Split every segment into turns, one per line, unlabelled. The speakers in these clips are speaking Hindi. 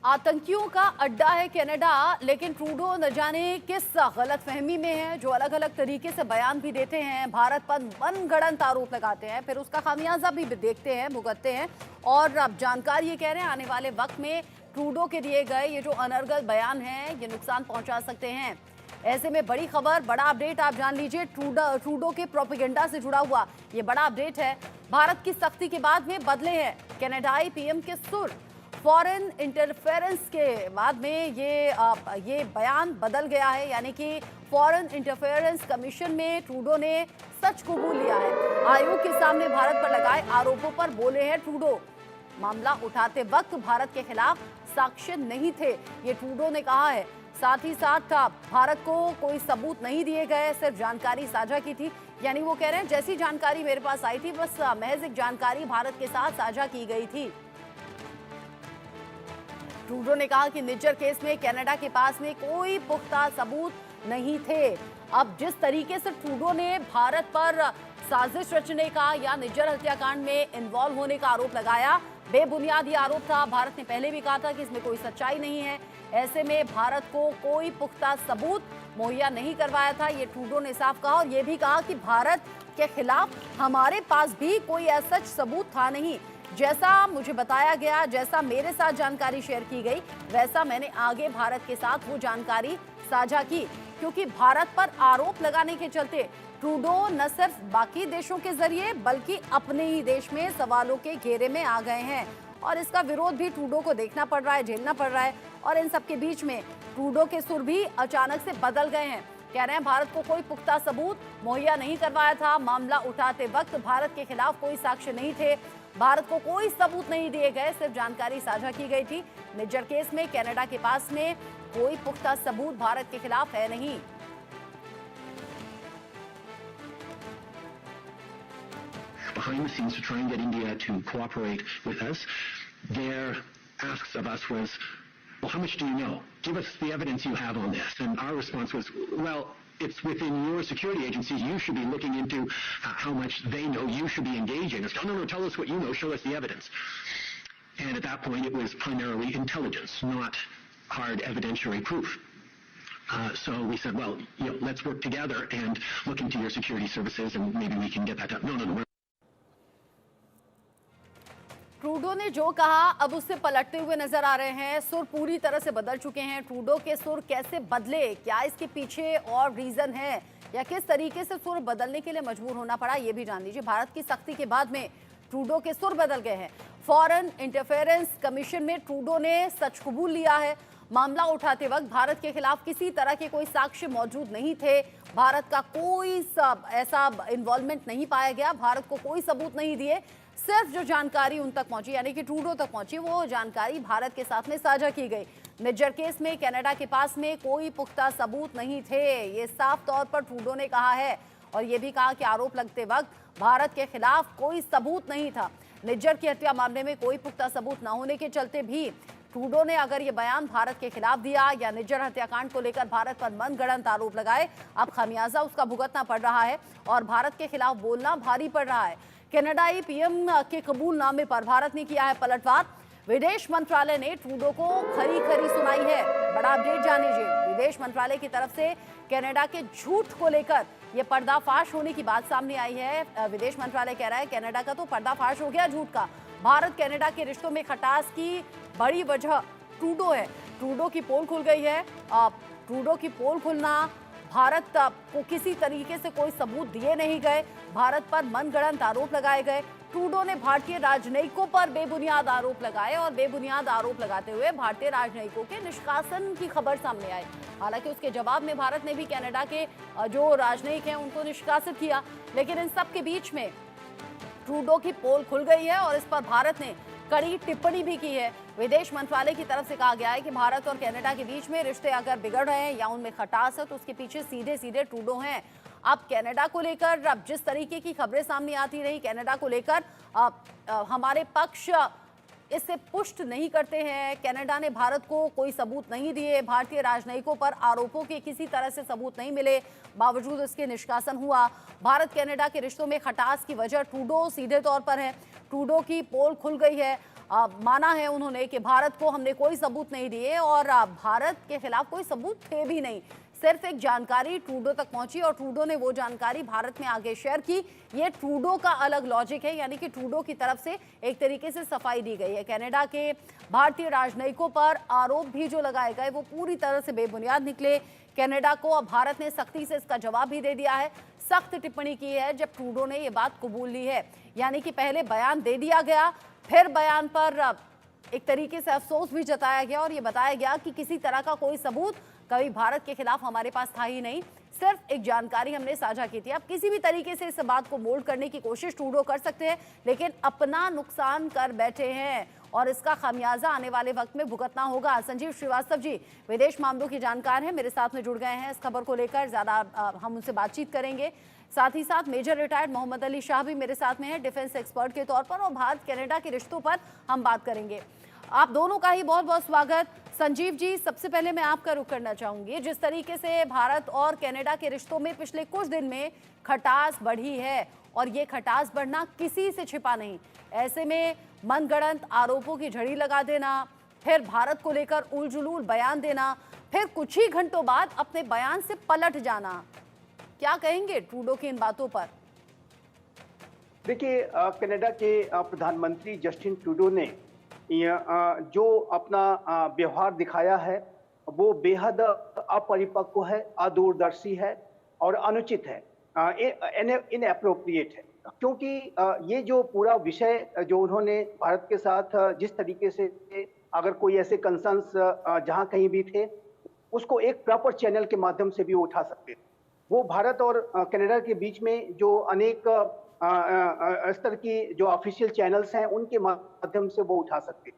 आतंकियों का अड्डा है कनाडा, लेकिन ट्रूडो न जाने किस गलतफहमी में है, जो अलग अलग तरीके से बयान भी देते हैं, भारत पर मनगढ़ंत आरोप लगाते हैं, फिर उसका खामियाजा भी देखते हैं, भुगतते हैं। और अब जानकार ये कह रहे हैं आने वाले वक्त में ट्रूडो के दिए गए ये जो अनर्गल बयान हैं ये नुकसान पहुंचा सकते हैं। ऐसे में बड़ी खबर, बड़ा अपडेट आप जान लीजिए। ट्रूडो के प्रोपेगेंडा से जुड़ा हुआ ये बड़ा अपडेट है। भारत की सख्ती के बाद में बदले हैं कनाडाई पीएम के सुर। फॉरेन इंटरफेरेंस के बाद में ये बयान बदल गया है, यानी कि फॉरेन इंटरफेरेंस कमीशन में ट्रूडो ने सच कबूल लिया है। आयोग के सामने भारत पर लगाए आरोपों पर बोले हैं ट्रूडो। मामला उठाते वक्त भारत के खिलाफ साक्ष्य नहीं थे, ये ट्रूडो ने कहा है। साथ ही साथ भारत को कोई सबूत नहीं दिए गए, सिर्फ जानकारी साझा की थी। यानी वो कह रहे हैं जैसी जानकारी मेरे पास आई थी बस महज एक जानकारी भारत के साथ साझा की गई थी। ट्रूडो ने कहा कि निज्जर केस में कनाडा के पास में कोई पुख्ता सबूत नहीं थे। अब जिस तरीके से ट्रूडो ने भारत पर साजिश रचने का या निज्जर हत्याकांड में इन्वॉल्व होने का आरोप लगाया, बेबुनियाद ये आरोप था। भारत ने पहले भी कहा था कि इसमें कोई सच्चाई नहीं है। ऐसे में भारत को कोई पुख्ता सबूत मुहैया नहीं करवाया था, ये ट्रूडो ने साफ कहा। और ये भी कहा कि भारत के खिलाफ हमारे पास भी कोई ऐसा सबूत था नहीं। जैसा मुझे बताया गया, जैसा मेरे साथ जानकारी शेयर की गई, वैसा मैंने आगे भारत के साथ वो जानकारी साझा की। क्योंकि भारत पर आरोप लगाने के चलते ट्रूडो न सिर्फ बाकी देशों के जरिए बल्कि अपने ही देश में सवालों के घेरे में आ गए हैं। और इसका विरोध भी ट्रूडो को देखना पड़ रहा है, झेलना पड़ रहा है। और इन सब के बीच में ट्रूडो के सुर भी अचानक से बदल गए हैं। कह रहे हैं भारत को कोई पुख्ता सबूत मुहैया नहीं करवाया था। मामला उठाते वक्त भारत के खिलाफ कोई साक्ष्य नहीं थे, भारत को कोई सबूत नहीं दिए गए, सिर्फ जानकारी साझा की गई थी। निज्जर केस में कनाडा के पास में कोई पुख्ता सबूत भारत के खिलाफ है नहीं।
Behind the scenes to try and get India to cooperate with us. Their asks of us was, well, how much do you know? Give us the evidence you have on this. And our response was, well, it's within your security agencies. You should be looking into how much they know. You should be engaging us. No, tell us what you know. Show us the evidence. And at that point, it was primarily intelligence, not hard evidentiary proof. So we said, well, let's work together and look into your security services, and maybe we can get that done. No.
Trudeau ने जो कहा अब उससे पलटते हुए नजर आ रहे हैं। सुर पूरी तरह से बदल चुके हैं। ट्रूडो के सुर कैसे बदले, क्या इसके पीछे और रीजन है या किस तरीके से सुर बदलने के लिए मजबूर होना पड़ा, ये भी जान लीजिए। भारत की सख्ती के बाद में ट्रूडो के सुर बदल गए हैं। फॉरेन इंटरफेरेंस कमीशन में ट्रूडो ने सच कबूल लिया है। मामला उठाते वक्त भारत के खिलाफ किसी तरह के कोई साक्ष्य मौजूद नहीं थे, भारत का कोई ऐसा इन्वॉल्वमेंट नहीं पाया गया, भारत को कोई सबूत नहीं दिए, सिर्फ जो जानकारी उन तक पहुंची यानी कि ट्रूडो तक पहुंची वो जानकारी भारत के साथ में साझा की गई। निज्जर केस में कनाडा के पास में कोई पुख्ता सबूत नहीं थे, ये साफ तौर पर ट्रूडो ने कहा है। और ये भी कहा कि आरोप लगते वक्त भारत के खिलाफ कोई सबूत नहीं था। निज्जर की हत्या मामले में कोई पुख्ता सबूत न होने के चलते भी ट्रूडो ने अगर ये बयान भारत के खिलाफ दिया या निज्जर हत्याकांड को लेकर भारत पर मनगढ़ंत आरोप लगाए, अब खामियाजा उसका भुगतना पड़ रहा है और भारत के खिलाफ बोलना भारी पड़ रहा है। कनाडाई पीएम के कबूलनामे पर भारत ने किया है पलटवार। विदेश मंत्रालय ने ट्रूडो को खरी खरी सुनाई है। बड़ा अपडेट जान लीजिए। विदेश मंत्रालय की तरफ से कनाडा के झूठ को लेकर यह पर्दाफाश होने की बात सामने आई है। विदेश मंत्रालय कह रहा है कनाडा का तो पर्दाफाश हो गया झूठ का। भारत कनाडा के रिश्तों में खटास की बड़ी वजह ट्रूडो है। ट्रूडो की पोल खुल गई है। ट्रूडो की पोल खुलना, भारत को किसी तरीके से कोई सबूत दिए नहीं गए, भारत पर मनगढ़ंत आरोप लगाए गए। ट्रूडो ने भारतीय राजनयिकों पर बेबुनियाद आरोप लगाए और बेबुनियाद आरोप लगाते हुए भारतीय राजनयिकों के निष्कासन की खबर सामने आई। हालांकि उसके जवाब में भारत ने भी कनाडा के जो राजनयिक हैं उनको निष्कासित किया, लेकिन इन सब के बीच में ट्रूडो की पोल खुल गई है और इस पर भारत ने कड़ी टिप्पणी भी की है। विदेश मंत्रालय की तरफ से कहा गया है कि भारत और कनाडा के बीच में रिश्ते अगर बिगड़ रहे हैं या उनमें खटास है तो उसके पीछे सीधे सीधे ट्रूडो हैं। अब कनाडा को लेकर अब जिस तरीके की खबरें सामने आती रही, कनाडा को लेकर हमारे पक्ष इससे पुष्ट नहीं करते हैं। कनाडा ने भारत को कोई सबूत नहीं दिए, भारतीय राजनयिकों पर आरोपों के किसी तरह से सबूत नहीं मिले, बावजूद इसके निष्कासन हुआ। भारत कनाडा के रिश्तों में खटास की वजह ट्रूडो सीधे तौर पर है। ट्रूडो की पोल खुल गई है। माना है उन्होंने कि भारत को हमने कोई सबूत नहीं दिए और भारत के खिलाफ कोई सबूत थे भी नहीं, सिर्फ एक जानकारी ट्रूडो तक पहुंची और ट्रूडो ने वो जानकारी भारत में आगे शेयर की। ये ट्रूडो का अलग लॉजिक है, यानी कि ट्रूडो की तरफ से एक तरीके से सफाई दी गई है। कनाडा के भारतीय राजनयिकों पर आरोप भी जो लगाए गए वो पूरी तरह से बेबुनियाद निकले। कनाडा को अब भारत ने सख्ती से इसका जवाब भी दे दिया है, सख्त टिप्पणी की है जब ट्रूडो ने ये बात कबूल ली है। यानी कि पहले बयान दे दिया गया, फिर बयान पर एक तरीके से अफसोस भी जताया गया और ये बताया गया कि किसी तरह का कोई सबूत कभी भारत के खिलाफ हमारे पास था ही नहीं, सिर्फ एक जानकारी हमने साझा की थी। अब किसी भी तरीके से इस बात को मोल्ड करने की कोशिश ट्रूडो कर सकते हैं, लेकिन अपना नुकसान कर बैठे हैं और इसका खामियाजा आने वाले वक्त में भुगतना होगा। संजीव श्रीवास्तव जी विदेश मामलों के जानकार हैं, मेरे साथ में जुड़ गए हैं। इस खबर को लेकर ज्यादा हम उनसे बातचीत करेंगे। साथ ही साथ मेजर रिटायर्ड मोहम्मद अली शाह भी मेरे साथ में है, डिफेंस एक्सपर्ट के तौर पर, और भारत कनाडा के रिश्तों पर हम बात करेंगे। आप दोनों का ही बहुत बहुत स्वागत। संजीव जी, सबसे पहले मैं आपका रुख करना चाहूंगी। जिस तरीके से भारत और कनाडा के रिश्तों में पिछले कुछ दिन में खटास बढ़ी है और ये खटास बढ़ना किसी से छिपा नहीं, ऐसे में मनगढ़ंत आरोपों की झड़ी लगा देना, फिर भारत को लेकर उलझुलूल बयान देना, फिर कुछ ही घंटों बाद अपने बयान से पलट जाना, क्या कहेंगे ट्रूडो की इन बातों पर?
देखिए, कनाडा के प्रधानमंत्री जस्टिन ट्रूडो ने जो अपना व्यवहार दिखाया है वो बेहद अपरिपक्व है, अदूरदर्शी है और अनुचित है, इनएप्रोप्रिएट है। क्योंकि ये जो पूरा विषय जो उन्होंने भारत के साथ जिस तरीके से, अगर कोई ऐसे कंसर्न्स जहां कहीं भी थे, उसको एक प्रॉपर चैनल के माध्यम से भी उठा सकते थे। वो भारत और कनाडा के बीच में जो अनेक स्तर की जो ऑफिशियल चैनल्स हैं उनके माध्यम से वो उठा सकते,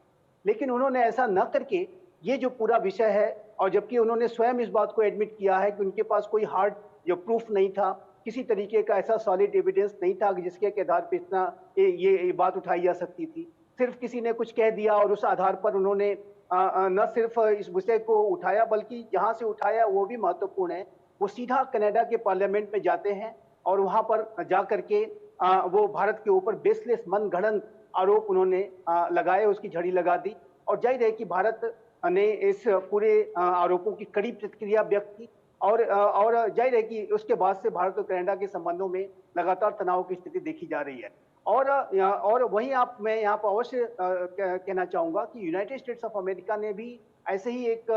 लेकिन उन्होंने ऐसा न करके ये जो पूरा विषय है, और जबकि उन्होंने स्वयं इस बात को एडमिट किया है कि उनके पास कोई हार्ड जो प्रूफ नहीं था, किसी तरीके का ऐसा सॉलिड एविडेंस नहीं था जिसके आधार पर इतना ये बात उठाई जा सकती थी। सिर्फ किसी ने कुछ कह दिया और उस आधार पर उन्होंने न सिर्फ इस विषय को उठाया, बल्कि जहां से उठाया वो भी महत्वपूर्ण है। वो सीधा कनाडा के पार्लियामेंट में जाते हैं और वहां पर जा करके वो भारत के ऊपर बेसलेस मनगढ़ंत आरोप उन्होंने लगाए, उसकी झड़ी लगा दी। और जाहिर है कि भारत ने इस पूरे आरोपों की कड़ी प्रतिक्रिया व्यक्त की और जाहिर है कि उसके बाद से भारत और कनाडा के संबंधों में लगातार तनाव की स्थिति देखी जा रही है। और वहीं मैं यहाँ पर अवश्य कहना चाहूंगा कि यूनाइटेड स्टेट्स ऑफ अमेरिका ने भी ऐसे ही एक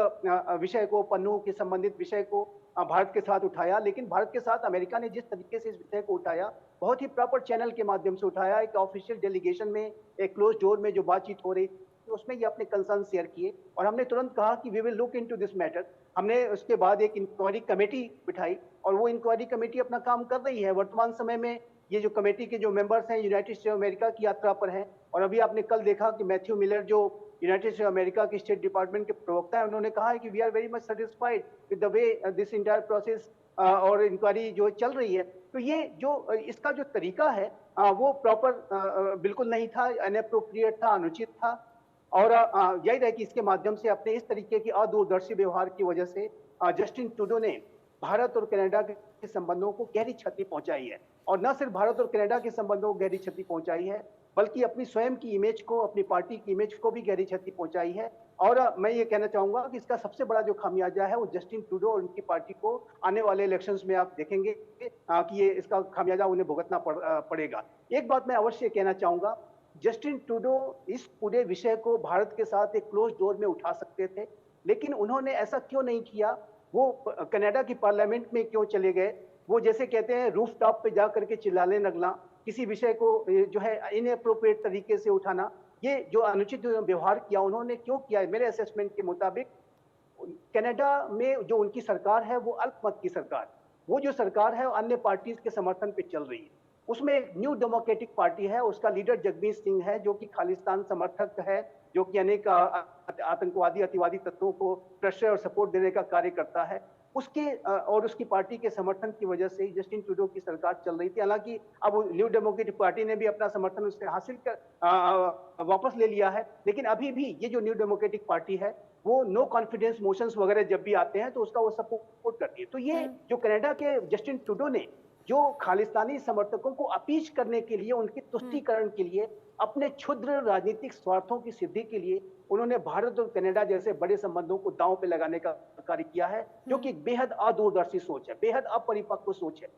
विषय को, पन्नू के संबंधित विषय को भारत के साथ उठाया, लेकिन भारत के साथ अमेरिका ने जिस तरीके से इस विषय को उठाया, बहुत ही प्रॉपर चैनल के माध्यम से उठाया। एक ऑफिशियल डेलीगेशन में, एक क्लोज डोर में जो बातचीत हो रही थी, उसमें ये अपने कंसर्न शेयर किए और हमने तुरंत कहा कि we will look into this matter. हमने उसके बाद एक इंक्वायरी कमेटी बिठाई और वो इंक्वायरी कमेटी अपना काम कर रही है। वर्तमान समय में ये जो कमेटी के जो मेंबर्स हैं यूनाइटेड स्टेट्स ऑफ अमेरिका की यात्रा पर हैं, और अभी आपने कल देखा कि मैथ्यू मिलर जो यूनाइटेड स्टेट्स ऑफ अमेरिका के स्टेट डिपार्टमेंट के प्रवक्ता है, उन्होंने कहा है कि we are very much satisfied with the way this entire process और इंक्वायरी जो चल रही है। तो ये जो इसका जो तरीका है वो प्रॉपर बिल्कुल नहीं था, अनएप्रोप्रिएट था, अनुचित था। और यही है कि इसके माध्यम से अपने इस तरीके की अदूरदर्शी व्यवहार की वजह से जस्टिन ट्रूडो ने भारत और कनाडा के संबंधों को गहरी क्षति पहुंचाई है। और न सिर्फ भारत और कनाडा के संबंधों को गहरी क्षति पहुंचाई है, बल्कि अपनी स्वयं की इमेज को, अपनी पार्टी की इमेज को भी गहरी क्षति पहुंचाई है। और मैं ये कहना चाहूंगा कि इसका सबसे बड़ा जो खामियाजा है वो जस्टिन ट्रूडो और उनकी पार्टी को आने वाले इलेक्शंस में आप देखेंगे कि ये इसका खामियाजा उन्हें भुगतना पड़ेगा। एक बात मैं अवश्य कहना चाहूंगा, जस्टिन ट्रूडो इस पूरे विषय को भारत के साथ एक क्लोज डोर में उठा सकते थे, लेकिन उन्होंने ऐसा क्यों नहीं किया? वो कनाडा की पार्लियामेंट में क्यों चले गए? वो जैसे कहते हैं रूफ टॉप पे जा करके चिल्लाने लगना, किसी विषय को जो है इनएप्रोप्रिएट तरीके से उठाना, ये जो अनुचित व्यवहार किया उन्होंने क्यों किया? मेरे असेसमेंट के मुताबिक कनाडा में जो उनकी सरकार है वो अल्पमत की सरकार, वो जो सरकार है अन्य पार्टीज के समर्थन पे चल रही है। उसमें एक न्यू डेमोक्रेटिक पार्टी है, उसका लीडर जगमीत सिंह है जो कि खालिस्तान समर्थक है, जो कि अनेक आतंकवादी अतिवादी तत्वों को प्रेशर और सपोर्ट देने का कार्य करता है। और उसकी पार्टी के समर्थन की वजह से ही जस्टिन ट्रूडो की सरकार चल रही थी। हालांकि अब न्यू डेमोक्रेटिक पार्टी ने भी अपना समर्थन उससे हासिल कर वापस ले लिया है, लेकिन अभी भी ये जो न्यू डेमोक्रेटिक पार्टी है वो नो कॉन्फिडेंस मोशंस वगैरह जब भी आते हैं तो उसका वो सपोर्ट करती है। तो ये जो कनाडा के जस्टिन ट्रूडो ने जो खालिस्तानी समर्थकों को अपीच करने के लिए, उनके तुष्टीकरण के लिए, अपने क्षुद्र राजनीतिक स्वार्थों की सिद्धि के लिए उन्होंने भारत और कनाडा जैसे बड़े संबंधों को दांव पे लगाने का कार्य किया है, जो कि बेहद अदूरदर्शी सोच है, बेहद अपरिपक्व सोच है।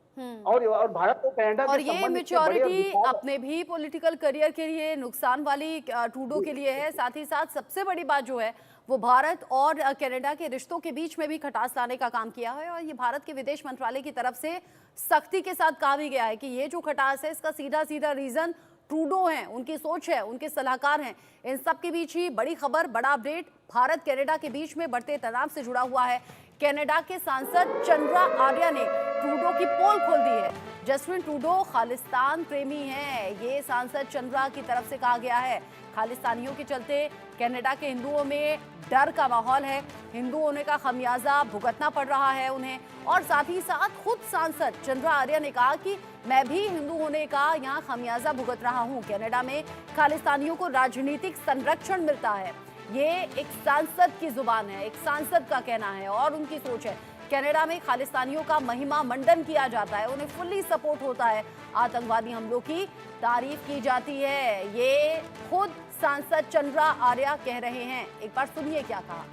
और भारत और कनाडा
और
के
ये
संबंध इतने बड़े और
मैच्योरिटी
विशाल-
अपने भी पॉलिटिकल करियर के लिए नुकसान वाली ट्रूडो के लिए है। साथ ही साथ सबसे बड़ी बात जो है वो भारत और कनाडा के रिश्तों के बीच में भी खटास लाने का काम किया है। और ये भारत के विदेश मंत्रालय की तरफ से सख्ती के साथ कहा भी गया है कि ये जो खटास है इसका सीधा सीधा रीजन ट्रूडो हैं, उनकी सोच है, उनके सलाहकार हैं। इन सब के बीच ही बड़ी खबर, बड़ा अपडेट भारत कनाडा के बीच में बढ़ते तनाव से जुड़ा हुआ है। कनाडा के सांसद चंद्रा आर्या ने ट्रूडो की पोल खोल दी है। जस्टिन ट्रूडो खालिस्तान प्रेमी हैं, ये सांसद चंद्रा की तरफ से कहा गया है। खालिस्तानियों के चलते कनाडा के हिंदुओं में डर का माहौल है, हिंदू होने का खमियाजा भुगतना पड़ रहा है उन्हें। और साथ ही साथ खुद सांसद चंद्रा आर्या ने कहा कि मैं भी हिंदू होने का यहाँ खमियाजा भुगत रहा हूँ। कनाडा में खालिस्तानियों को राजनीतिक संरक्षण मिलता है, ये एक सांसद की जुबान है, एक सांसद का कहना है और उनकी सोच है। कनाडा में खालिस्तानियों का महिमा मंडन किया जाता है, उन्हें फुल्ली सपोर्ट होता है, आतंकवादी हमलों की तारीफ की जाती है। ये खुद सांसद चंद्रा आर्या कह रहे हैं, एक बार सुनिए क्या कहा।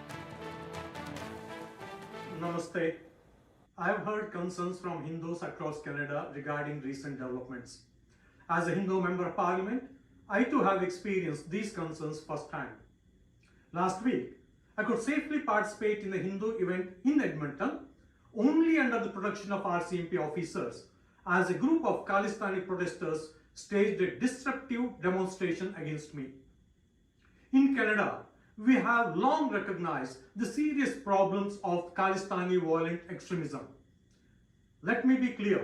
Namaste. I have heard concerns from Hindus across Canada regarding recent developments. As a Hindu member of parliament, I too have experienced these concerns firsthand. Last week, I could safely participate in a Hindu event in Edmonton only under the protection of RCMP officers, as a group of Khalistani protesters staged a disruptive demonstration against me. In Canada, we have long recognized the serious problems of Khalistani violent extremism. Let me be clear,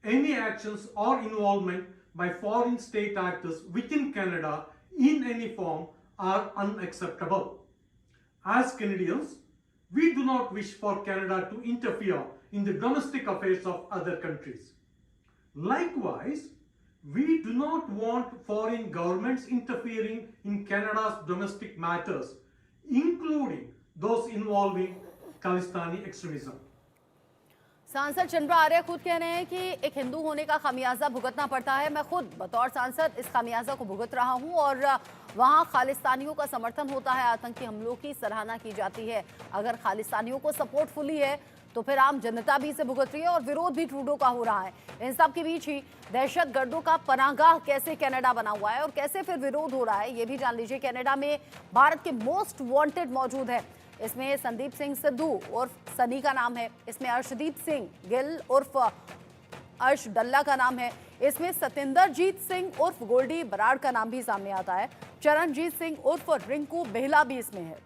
any actions or involvement by foreign state actors within Canada in any form are unacceptable. As Canadians, we do not wish for Canada to interfere in the domestic affairs of other countries. Likewise, we do not want foreign governments interfering in Canada's domestic matters, including those involving Khalistani extremism.
सांसद चंद्रा आर्य खुद कह रहे हैं कि एक हिंदू होने का खमियाजा भुगतना पड़ता है। मैं खुद बतौर सांसद इस खमियाजा को भुगत रहा हूं और वहां खालिस्तानियों का समर्थन होता है, आतंकी हमलों की सराहना की जाती है। अगर खालिस्तानियों को सपोर्ट फुली है तो फिर आम जनता भी इसे भुगत रही है और विरोध भी ट्रूडो का हो रहा है। इन सब के बीच ही दहशतगर्दों का पनाहगाह कैसे कनाडा बना हुआ है और कैसे फिर विरोध हो रहा है ये भी जान लीजिए। कनाडा में भारत के मोस्ट वांटेड मौजूद है। इसमें संदीप सिंह सिद्धू उर्फ सनी का नाम है, इसमें अर्शदीप सिंह गिल उर्फ अर्श डल्ला का नाम है, इसमें सतिंदरजीत सिंह उर्फ गोल्डी बराड़ का नाम भी सामने आता है, चरणजीत सिंह उर्फ रिंकू बेहला भी इसमें है,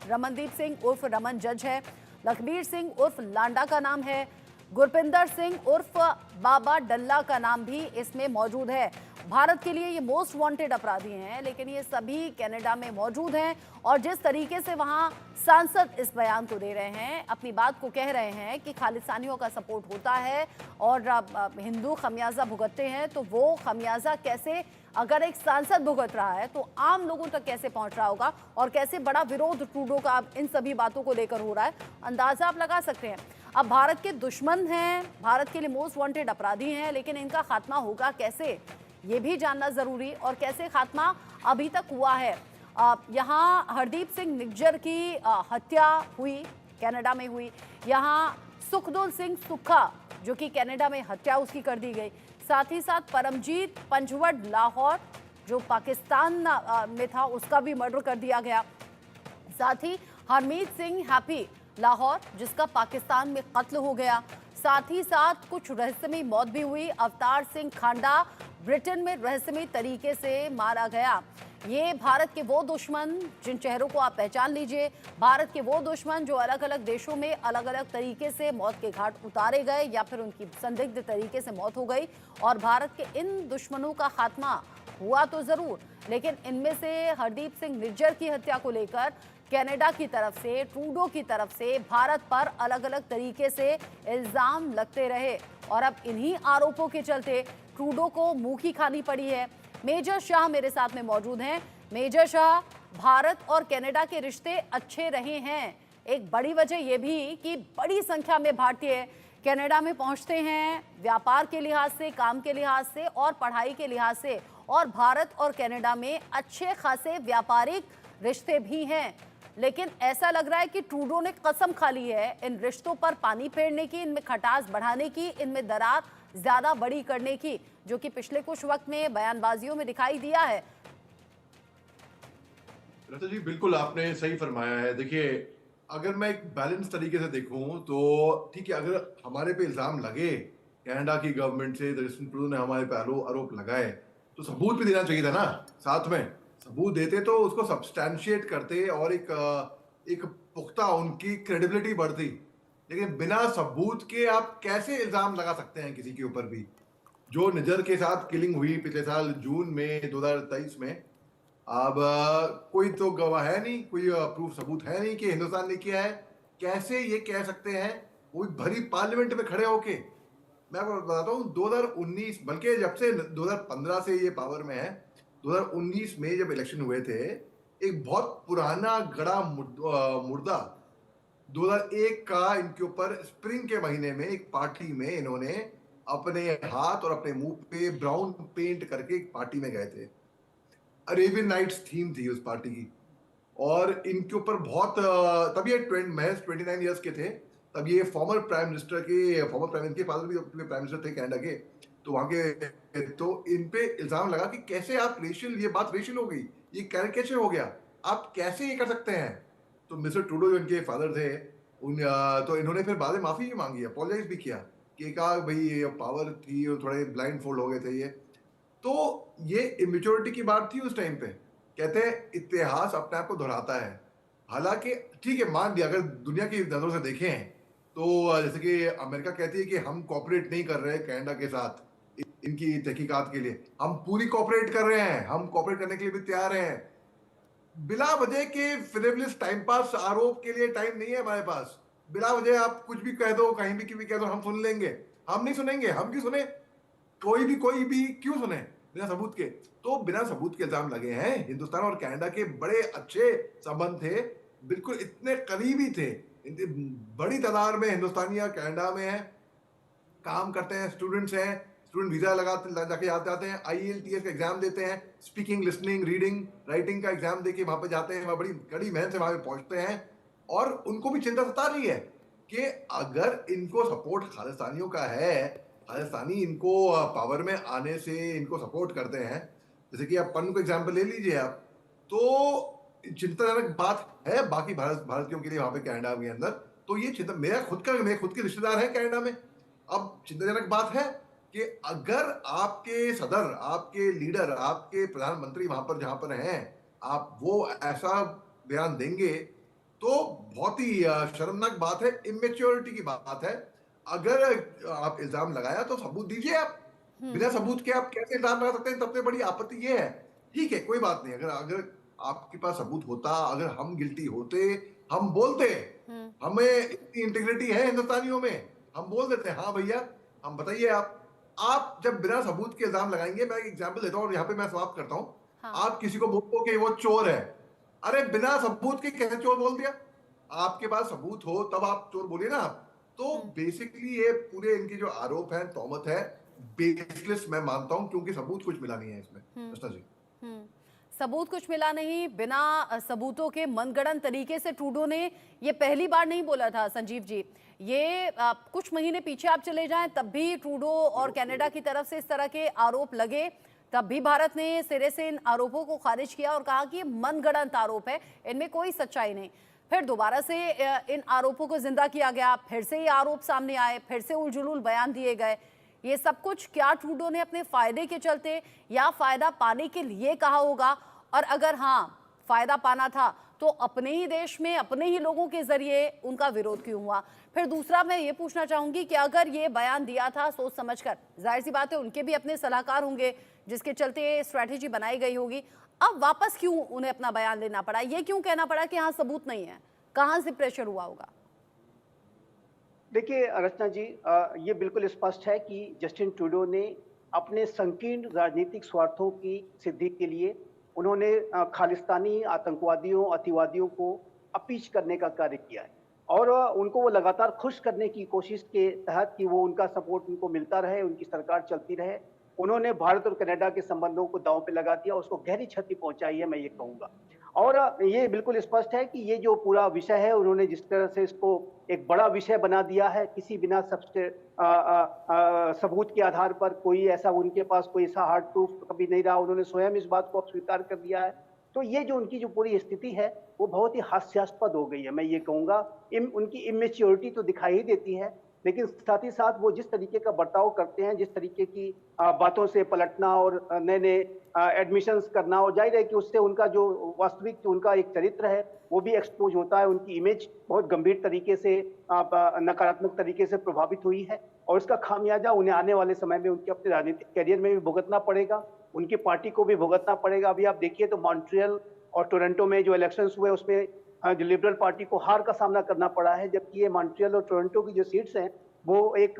रमनदीप सिंह उर्फ रमन जज है, लखबीर सिंह उर्फ लांडा का नाम है, गुरपिंदर सिंह उर्फ बाबा डल्ला का नाम भी इसमें मौजूद है। भारत के लिए ये मोस्ट वांटेड अपराधी हैं, लेकिन ये सभी कनाडा में मौजूद हैं और जिस तरीके से वहाँ सांसद इस बयान को दे रहे हैं, अपनी बात को कह रहे हैं कि खालिस्तानियों का सपोर्ट होता है और हिंदू खमियाजा भुगतते हैं, तो वो खमियाजा कैसे अगर एक सांसद भुगत रहा है तो आम लोगों तक कैसे पहुंच रहा होगा और कैसे बड़ा विरोध ट्रूडो का इन सभी बातों को लेकर हो रहा है, अंदाजा आप लगा सकते हैं। अब भारत के दुश्मन हैं, भारत के लिए मोस्ट वांटेड अपराधी हैं, लेकिन इनका खात्मा होगा कैसे ये भी जानना जरूरी और कैसे खात्मा अभी तक हुआ है। यहाँ हरदीप सिंह निज्जर की हत्या हुई, कनाडा में हुई। यहाँ सुखदुल सिंह सुक्खा जो कि कनाडा में हत्या उसकी कर दी गई। साथ ही साथ परमजीत पंजवड़ लाहौर जो पाकिस्तान में था उसका भी मर्डर कर दिया गया। साथ ही हरमीत सिंह हैप्पी लाहौर जिसका पाकिस्तान में कत्ल हो गया। साथ ही साथ कुछ रहस्यमयी मौत भी हुई। अवतार सिंह खांडा ब्रिटेन में रहस्यमयी तरीके से मारा गया। ये भारत के वो दुश्मन जिन चेहरों को आप पहचान लीजिए, भारत के वो दुश्मन जो अलग अलग देशों में अलग अलग तरीके से मौत के घाट उतारे गए या फिर उनकी संदिग्ध तरीके से मौत हो गई। और भारत के इन दुश्मनों का खात्मा हुआ तो जरूर, लेकिन इनमें से हरदीप सिंह निज्जर की हत्या को लेकर कनाडा की तरफ से, ट्रूडो की तरफ से भारत पर अलग अलग तरीके से इल्जाम लगते रहे और अब इन्हीं आरोपों के चलते ट्रूडो को मुंह की खानी पड़ी है। मेजर शाह मेरे साथ में मौजूद हैं। मेजर शाह, भारत और कनाडा के रिश्ते अच्छे रहे हैं, एक बड़ी वजह यह भी कि बड़ी संख्या में भारतीय कनाडा में पहुंचते हैं व्यापार के लिहाज से, काम के लिहाज से और पढ़ाई के लिहाज से, और भारत और कनाडा में अच्छे खासे व्यापारिक रिश्ते भी हैं। लेकिन ऐसा लग रहा है कि ट्रूडो ने कसम खा ली है इन रिश्तों पर पानी फेरने की, इनमें खटास बढ़ाने की, इनमें दरार ज्यादा बड़ी करने की, जो कि पिछले कुछ वक्त में बयानबाजियों में दिखाई दिया है।
रता जी, बिल्कुल आपने सही फरमाया है। देखिए, अगर मैं एक बैलेंस तरीके से देखूं तो ठीक है, अगर हमारे पे इल्जाम लगे कनाडा की गवर्नमेंट से, जस्टिन ट्रूडो ने हमारे पे आरोप लगाए, तो सबूत भी देना चाहिए था ना। साथ में सबूत देते तो उसको सब्सटैंशिएट करते और एक पुख्ता उनकी क्रेडिबिलिटी बढ़ती। लेकिन बिना सबूत के आप कैसे इल्जाम लगा सकते हैं किसी के ऊपर भी? जो निजर के साथ किलिंग हुई पिछले साल जून में 2023 में, अब कोई तो गवाह है नहीं, कोई प्रूफ सबूत है नहीं कि हिंदुस्तान ने किया है। कैसे ये कह सकते हैं वो भरी पार्लियामेंट में खड़े होके? मैं आपको बताता हूँ, 2019 बल्कि जब से 2015 से ये पावर में है, 2019 में जब इलेक्शन हुए थे, एक बहुत पुराना गड़ा मुर्दा 2001 का इनके ऊपर स्प्रिंग के महीने में एक पार्टी में इन्होंने अपने हाथ और अपने मुंह पे ब्राउन पेंट करके एक पार्टी में गए थे। अरेबियन नाइट्स थीम थी उस पार्टी की, और इनके ऊपर बहुत तब ये महज 29 इयर्स के थे। तब ये फॉर्मर प्राइम मिनिस्टर के फादर भी प्राइम मिनिस्टर थे कनाडा के, तो वहां के, तो इन पे इल्जाम लगा कि कैसे आप ये बात रेशियल हो गई, ये कैरिकेचर हो गया, आप कैसे ये कर सकते हैं? तो मिस्टर ट्रूडो जो इनके फादर थे, तो इन्होंने फिर बाद में माफी भी मांगी, अपोलोजाइज भी किया कि कहा भाई ये पावर थी, थोड़े ब्लाइंड फोल्ड हो गए थे ये। तो ये इमेच्योरिटी की बात थी उस टाइम पे। कहते हैं इतिहास अपने आप को दोहराता है। हालांकि ठीक है, मान लिया अगर दुनिया की नजरों से देखें तो जैसे कि अमेरिका कहती है कि हम कोऑपरेट नहीं कर रहे कनाडा के साथ इनकी तहकीकात के लिए, हम पूरी कोऑपरेट कर रहे हैं, हम कोऑपरेट करने के लिए भी तैयार हैं। बिला वजह के फ्रिवलेस टाइम पास आरोप के लिए टाइम नहीं है हमारे पास। बिला वजह आप कुछ भी कह दो, कहीं भी कह दो, हम सुन लेंगे। हम नहीं सुनेंगे, हम क्यों सुने? कोई भी क्यों सुने बिना सबूत के? तो बिना सबूत के इल्जाम लगे हैं। हिंदुस्तान और कनाडा के बड़े अच्छे संबंध थे, बिल्कुल इतने करीबी थे। बड़ी तादाद में हिंदुस्तानियां कनाडा में हैं, काम करते हैं, स्टूडेंट्स हैं, स्टूडेंट वीजा जाके जाते हैं, IELTS का एग्जाम देते हैं, स्पीकिंग, लिसनिंग, रीडिंग, राइटिंग का एग्जाम देके वहां पे जाते हैं, वहां बड़ी कड़ी मेहनत से वहां पे पहुंचते हैं। और उनको भी चिंता सता रही है कि अगर इनको सपोर्ट खालिस्तानियों का है, खालिस्तानी इनको पावर में आने से इनको सपोर्ट करते हैं, जैसे कि आप पन्नू का एग्जाम्पल ले लीजिए आप, तो चिंताजनक बात है बाकी भारतीयों के लिए वहां पे कनाडा के अंदर। तो ये चिंता, मेरे खुद के रिश्तेदार हैं कनाडा में। अब चिंताजनक बात है कि अगर आपके सदर, आपके लीडर, आपके प्रधानमंत्री वहां पर जहां पर हैं, आप वो ऐसा बयान देंगे तो बहुत ही शर्मनाक बात है, इमेच्योरिटी की बात है। अगर आप इल्जाम लगाया तो सबूत दीजिए आप। बिना सबूत के आप कैसे इल्जाम लगा सकते हैं? सबसे बड़ी आपत्ति ये है। ठीक है, कोई बात नहीं, अगर आपके पास सबूत होता, अगर हम गिल्टी होते, हम बोलते, हमें इतनी इंटीग्रिटी है हिंदुस्तानियों में, हम बोल देते हैं हाँ भैया हम बताइए। आप जब बिना सबूत के इल्जाम लगाएंगे, मैं एक एग्जाम्पल देता हूँ और यहाँ पे मैं समाप्त करता हूँ। हाँ। आप किसी को बोलो कि वो चोर है, अरे बिना सबूत के कैसे चोर बोल दिया? आपके पास सबूत हो तब आप चोर बोलिए ना। तो बेसिकली ये पूरे इनके जो आरोप है, तोहमत है, बेसलेस मैं मानता हूं, क्योंकि सबूत कुछ मिला नहीं है इसमें। कृष्णा जी,
सबूत कुछ मिला नहीं। बिना सबूतों के मनगढ़ंत तरीके से ट्रूडो ने ये पहली बार नहीं बोला था संजीव जी। ये कुछ महीने पीछे आप चले जाएं तब भी ट्रूडो और कनाडा की तरफ से इस तरह के आरोप लगे, तब भी भारत ने सिरे से इन आरोपों को खारिज किया और कहा कि ये मनगढ़ंत आरोप है, इनमें कोई सच्चाई नहीं। फिर दोबारा से इन आरोपों को जिंदा किया गया, फिर से ये आरोप सामने आए, फिर से उलझुल बयान दिए गए। ये सब कुछ क्या ट्रूडो ने अपने फायदे के चलते या फायदा पाने के लिए कहा होगा? और अगर हाँ फायदा पाना था तो अपने ही देश में अपने ही लोगों के जरिए उनका विरोध क्यों हुआ? फिर दूसरा मैं ये पूछना चाहूंगी कि अगर ये बयान दिया था सोच समझकर, जाहिर सी बात है उनके भी अपने सलाहकार होंगे जिसके चलते स्ट्रैटेजी बनाई गई होगी, अब वापस क्यों उन्हें अपना बयान लेना पड़ा, ये क्यों कहना पड़ा कि यहाँ सबूत नहीं है, कहाँ से प्रेशर हुआ होगा?
देखिए रचना जी, ये बिल्कुल स्पष्ट है कि जस्टिन ट्रूडो ने अपने संकीर्ण राजनीतिक स्वार्थों की सिद्धि के लिए उन्होंने खालिस्तानी आतंकवादियों अतिवादियों को अपीच करने का कार्य किया है और उनको वो लगातार खुश करने की कोशिश के तहत कि वो उनका सपोर्ट उनको मिलता रहे, उनकी सरकार चलती रहे, उन्होंने भारत और कनाडा के संबंधों को दांव पे लगा दिया, उसको गहरी क्षति पहुंचाई है, मैं ये कहूंगा। और ये बिल्कुल स्पष्ट है कि ये जो पूरा विषय है उन्होंने जिस तरह से इसको एक बड़ा विषय बना दिया है, किसी बिना सबूत के आधार पर, कोई ऐसा उनके पास कोई ऐसा हार्ड प्रूफ कभी नहीं रहा, उन्होंने स्वयं इस बात को अब स्वीकार कर दिया है। तो ये जो उनकी जो पूरी स्थिति है वो बहुत ही हास्यास्पद हो गई है, मैं ये कहूंगा। उनकी इमेच्योरिटी तो दिखाई ही देती है, लेकिन साथ ही साथ वो जिस तरीके का बर्ताव करते हैं, जिस तरीके की बातों से पलटना और नए नए एडमिशंस करना, और जाहिर है कि उससे उनका जो वास्तविक जो उनका एक चरित्र है वो भी एक्सपोज होता है, उनकी इमेज बहुत गंभीर तरीके से नकारात्मक तरीके से प्रभावित हुई है और इसका खामियाजा उन्हें आने वाले समय में उनके अपने राजनीतिक करियर में भी भुगतना पड़ेगा, उनकी पार्टी को भी भुगतना पड़ेगा। अभी आप देखिए तो मॉन्ट्रियल और टोरंटो में जो इलेक्शंस हुए उसमें जो लिबरल पार्टी को हार का सामना करना पड़ा है, जबकि ये मॉन्ट्रियल और टोरंटो की जो सीट्स हैं वो एक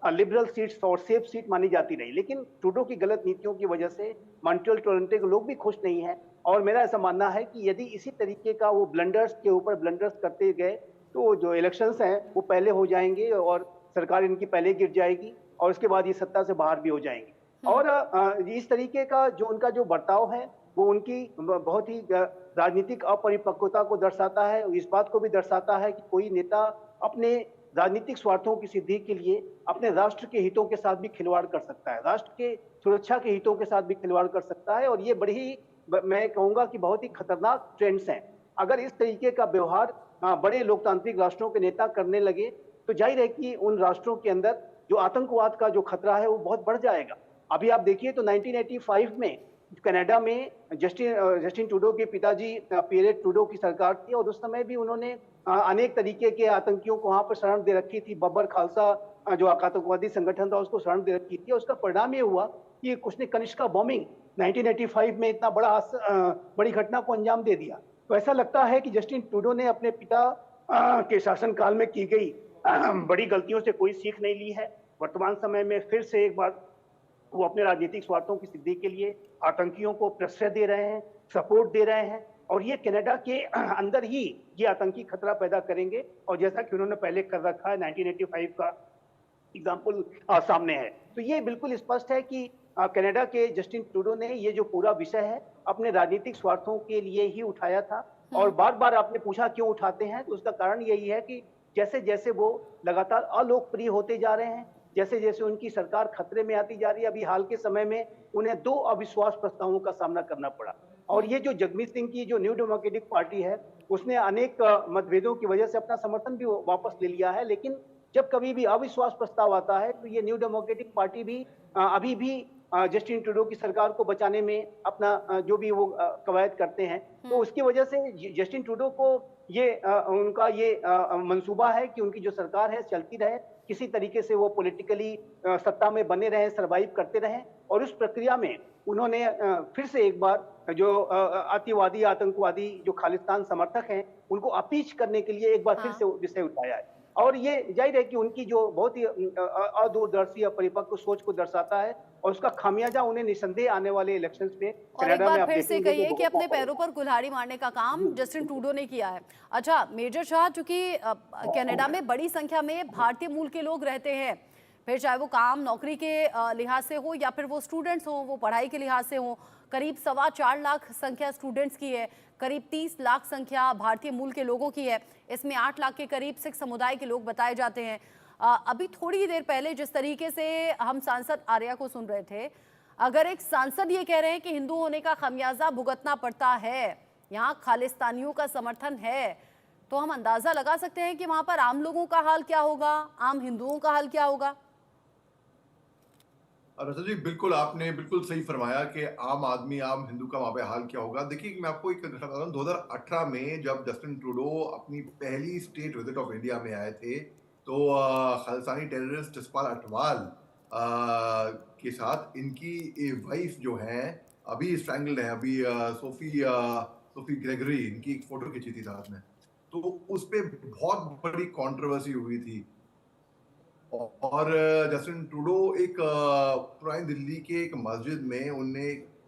लिबरल सीट्स और सेफ सीट मानी जाती रही, लेकिन ट्रूडो की गलत नीतियों की वजह से मॉन्ट्रियल टोरंटो के लोग भी खुश नहीं हैं। और मेरा ऐसा मानना है कि यदि इसी तरीके का वो ब्लंडर्स के ऊपर ब्लंडर्स करते गए तो जो इलेक्शंस हैं वो पहले हो जाएंगे और सरकार इनकी पहले गिर जाएगी और उसके बाद ये सत्ता से बाहर भी हो जाएंगी। और इस तरीके का जो उनका जो बर्ताव है वो उनकी बहुत ही राजनीतिक अपरिपक्वता को दर्शाता है, इस बात को भी दर्शाता है कि कोई नेता अपने राजनीतिक स्वार्थों की सिद्धि के लिए अपने राष्ट्र के हितों के साथ भी खिलवाड़ कर सकता है, राष्ट्र के सुरक्षा के हितों के साथ भी खिलवाड़ कर सकता है। और ये बड़ी ही मैं कहूंगा कि बहुत ही खतरनाक ट्रेंड्स हैं। अगर इस तरीके का व्यवहार बड़े लोकतांत्रिक राष्ट्रों के नेता करने लगे तो जाहिर है कि उन राष्ट्रों के अंदर जो आतंकवाद का जो खतरा है वो बहुत बढ़ जाएगा। अभी आप देखिए तो 1985 में कनाडा में जस्टिन ट्रूडो के पिताजी पियरे ट्रूडो की सरकार थी और उस समय भी उन्होंने अनेक तरीके के आतंकियों को वहां पर शरण दे रखी थी। बब्बर खालसा जो आतंकवादी संगठन था उसको शरण दे रखी थी। उसका परिणाम ये हुआ कि उसने कनिष्का बॉम्बिंग 1985 में इतना बड़ी घटना को अंजाम दे दिया। तो ऐसा लगता है कि जस्टिन ट्रूडो ने अपने पिता के शासनकाल में की गई बड़ी गलतियों से कोई सीख नहीं ली है। वर्तमान समय में फिर से एक बार वो अपने राजनीतिक स्वार्थों की सिद्धि के लिए आतंकियों को प्रश्रय दे रहे हैं, सपोर्ट दे रहे हैं और ये कनाडा के अंदर ही ये आतंकी खतरा पैदा करेंगे। और जैसा कि उन्होंने पहले कर रखा है, 1985 का एग्जाम्पल सामने है। तो ये बिल्कुल स्पष्ट है कि कनाडा के जस्टिन ट्रूडो ने ये जो पूरा विषय है अपने राजनीतिक स्वार्थों के लिए ही उठाया था। और बार बार आपने पूछा क्यों उठाते हैं, तो उसका कारण यही है कि जैसे जैसे वो लगातार अलोकप्रिय होते जा रहे हैं, जैसे जैसे उनकी सरकार खतरे में आती जा रही है, अभी हाल के समय में उन्हें 2 अविश्वास प्रस्तावों का सामना करना पड़ा। और ये जो जगमीत सिंह की जो न्यू डेमोक्रेटिक पार्टी है उसने अनेक मतभेदों की वजह से अपना समर्थन भी वापस ले लिया है, लेकिन जब कभी भी अविश्वास प्रस्ताव आता है तो ये न्यू डेमोक्रेटिक पार्टी भी अभी भी जस्टिन ट्रूडो की सरकार को बचाने में अपना जो भी वो कवायद करते हैं। तो उसकी वजह से जस्टिन ट्रूडो को ये उनका ये मंसूबा है कि उनकी जो सरकार है चलती रहे, किसी तरीके से वो पॉलिटिकली सत्ता में बने रहें, सर्वाइव करते रहें। और उस प्रक्रिया में उन्होंने फिर से एक बार जो अतिवादी आतंकवादी जो खालिस्तान समर्थक हैं उनको अपीच करने के लिए एक बार फिर से विषय उठाया है। और ये जाहिर है कि उनकी जो बहुत ही अदूरदर्शी परिपक्व सोच को दर्शाता है और उसका खामियाजा उन्हें निसंदेह आने वाले इलेक्शंस में
और एक
कनाडा में
बार
आप
फिर से
देखेंगे
कहिए
तो
कि अपने पैरों पर कुल्हाड़ी मारने का काम जस्टिन ट्रूडो ने किया है। अच्छा मेजर शाह, चूंकि कनाडा में बड़ी संख्या में भारतीय मूल के लोग रहते हैं, फिर चाहे वो काम नौकरी के लिहाज से हो या फिर वो स्टूडेंट्स हो, वो पढ़ाई के लिहाज से हो, करीब 4.25 लाख संख्या स्टूडेंट्स की है, करीब 30 लाख संख्या भारतीय मूल के लोगों की है, इसमें 8 लाख के करीब सिख समुदाय के लोग बताए जाते हैं। अभी थोड़ी देर पहले जिस तरीके से हम सांसद आर्या को सुन रहे थे, अगर एक सांसद ये कह रहे हैं कि हिंदू होने का खमियाजा भुगतना पड़ता है, यहाँ खालिस्तानियों का समर्थन है, तो हम अंदाजा लगा सकते हैं कि वहां पर आम लोगों का हाल क्या होगा, आम हिंदुओं का हाल क्या होगा।
रचा जी बिल्कुल, आपने बिल्कुल सही फरमाया कि आम आदमी, आम हिंदू का वहाँ पे हाल क्या होगा। देखिए मैं आपको एक घटना बताता हूँ। 2018 में जब जस्टिन ट्रूडो अपनी पहली स्टेट विजिट ऑफ इंडिया में आए थे तो खालिस्तानी टेररिस्ट जसपाल अटवाल के साथ इनकी वाइफ जो है अभी स्ट्रैंगल्ड है, अभी सोफी ग्रेगरी इनकी एक फोटो खींची थी साथ में, तो उस पे बहुत बड़ी कंट्रोवर्सी हुई थी। और जस्टिन ट्रूडो एक पुरानी दिल्ली के एक मस्जिद में उनने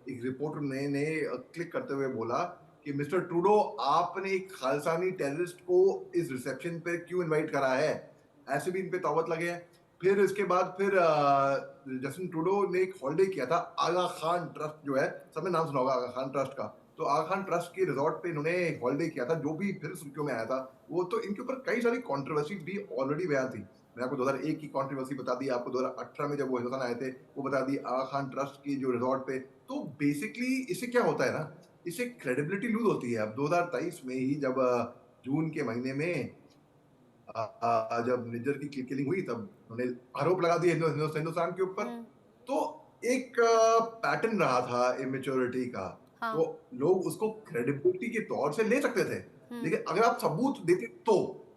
एक रिपोर्टर ने क्लिक करते हुए बोला कि मिस्टर ट्रूडो, आपने एक खालिस्तानी टेररिस्ट को इस रिसेप्शन पे क्यों इनवाइट करा है? ऐसे भी इन पे तौबत लगे हैं। फिर इसके बाद फिर जस्टिन ट्रूडो ने एक हॉलिडे किया था, आगा खान ट्रस्ट जो है, सबने नाम सुना होगा आगा खान ट्रस्ट का, तो आगा खान ट्रस्ट के रिजॉर्ट पे इन्होंने हॉलिडे किया था, जो भी फिर सुर्खियों में आया था। वो तो इनके ऊपर कई सारी कंट्रोवर्सी भी ऑलरेडी बयान थी। मैं आपको 2001 की कंट्रोवर्सी बता दी, आपको 2018 में जब वो हिंदुस्तान आए थे वो बता दी, आगा खान ट्रस्ट की जो रिजॉर्ट पे। तो बेसिकली इससे क्या होता है ना, इससे क्रेडिबिलिटी लूज होती है। अब 2023 में ही जब जून के महीने में जब निज्जर की किलिंग हुई, तब उन्होंने आरोप लगा दिए हिंदुस्तान के ऊपर। तो एक पैटर्न रहा था इमेच्योरिटी का।
हाँ।
तो लोग उसको क्रेडिबिलिटी के तौर से ले सकते थे, लेकिन अगर आप सबूत देते तो,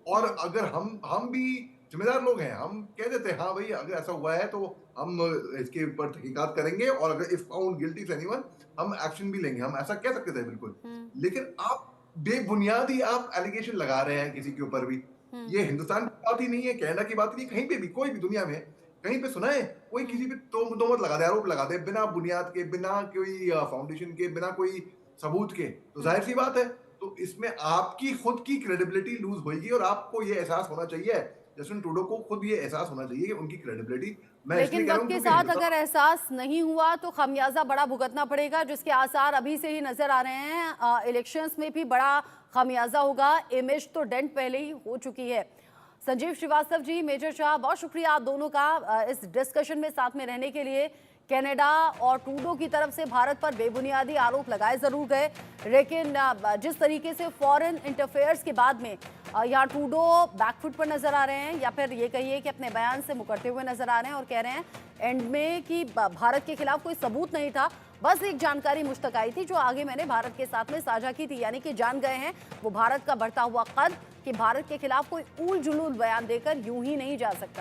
और अगर हम भी जिम्मेदार लोग हैं, हम कह देते हैं हाँ भाई अगर ऐसा हुआ है तो हम इसके ऊपर तहकीकात करेंगे, और अगर इफ फाउंड गिल्टी एनीवन हम एक्शन भी लेंगे, हम ऐसा कह सकते थे बिल्कुल। लेकिन आप बेबुनियादी आप एलिगेशन लगा रहे हैं किसी के ऊपर भी। ये हिंदुस्तान की बात ही नहीं है, कनाडा की बात नहीं है, कहीं पे भी कोई भी दुनिया में कहीं पे सुना है कोई किसी पे तोहमत लगा दे, आरोप लगा दे बिना बुनियाद के, बिना कोई फाउंडेशन के, बिना कोई सबूत के, तो जाहिर सी बात है तो इसमें आपकी खुद की क्रेडिबिलिटी लूज होगी। और आपको ये एहसास होना चाहिए, जस्टिन ट्रूडो को खुद ये एहसास होना चाहिए कि उनकी क्रेडिबिलिटी, मैं इसलिए
लेकिन
कह रहा
वक्त
हूं
के
क्योंकि
साथ अगर एहसास नहीं हुआ तो खमियाजा बड़ा भुगतना पड़ेगा, जिसके आसार अभी से ही नजर आ रहे हैं। इलेक्शंस में भी बड़ा खमियाजा होगा। इमेज तो डेंट पहले ही हो चुकी है। संजीव श्रीवास्तव जी, मेजर शाह, बहुत शुक्रिया आप दोनों का इस डिस्कशन में साथ में रहने के लिए। कनाडा और ट्रूडो की तरफ से भारत पर बेबुनियादी आरोप लगाए जरूर गए, लेकिन जिस तरीके से फॉरेन इंटरफेयर्स के बाद में यहाँ ट्रूडो बैकफुट पर नजर आ रहे हैं, या फिर ये कहिए कि अपने बयान से मुकरते हुए नजर आ रहे हैं और कह रहे हैं एंड में कि भारत के खिलाफ कोई सबूत नहीं था, बस एक जानकारी मुझ तक आई थी जो आगे मैंने भारत के साथ में साझा की थी। यानी कि जान गए हैं वो भारत का बढ़ता हुआ कद कि भारत के खिलाफ कोई ऊल जुलूल बयान देकर यूं ही नहीं जा सकता।